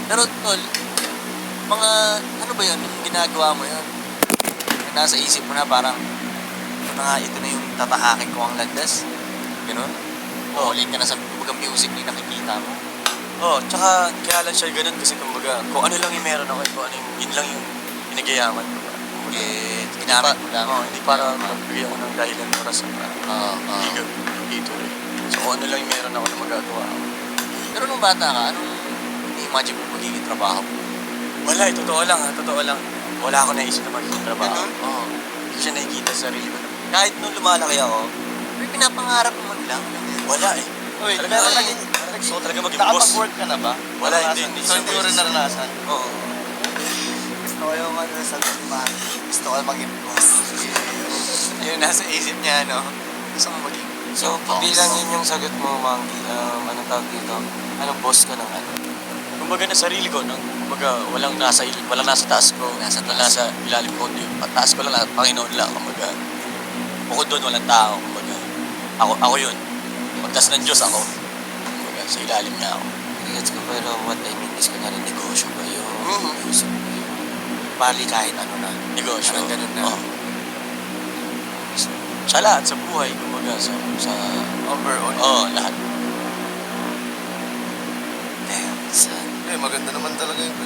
Pero tol, mga ano ba yun, yung ginagawa mo yun? Yung nasa isip mo na parang, ito na yung tatahakin ko ang landas. Ganun? O ulit ka na sa kumbaga music na yung nakikita mo. Oo, tsaka kaya lang siya ganun kasi kumbaga, kung ano lang yung meron ako, kung ano yung, yun lang yung pinagayaman ko. Ginamit mo lang. Hindi para magbigay ako ng dahilan para sa hindi dito. So kung ano lang yung meron ako na magagawa ako. Pero nung bata ka, anong i-imagine mo magiging trabaho mo? Wala, totoo lang ha, totoo lang. Wala ako naisip na magiging trabaho. Ganun? Oo. Hindi siya nakikita sa sarili ko. Kahit nung lumalaki ako, Pero pinapangarap mo man lang. wala eh. Uy, Talaga, so talaga maging boss. nakapag-work ka na ba? Wala, hindi. So, hindi ko rin naranasan. Oo. Gusto ko yung sagot ni Mami. Gusto ko maging boss. Yun, nasa isip niya, no? Gusto mo maging So, bilang yun yung sagot mo, Mangi, anong tawag dito? Anong boss ka ng ano? Kumbaga na sarili ko, no? Kumbaga walang nasa taas ko, nasa ilalim ko, hindi. Taas ko lang, Panginoon lang, kumbaga. Bukod doon, walang tao, kumbaga. Ako yun. Pagtas ng Diyos ako. Kumbaga, sa ilalim niya ako. Gets ko, pero what I mean is, kunwari, negosyo ba yun? Mhm. Music ba yun? Bali kahit ano na. Negosyo. Parang ganun na. Oo. Sa lahat, sa buhay, kumbaga, sa overall. lahat. Damn, son. Maganda naman talaga yung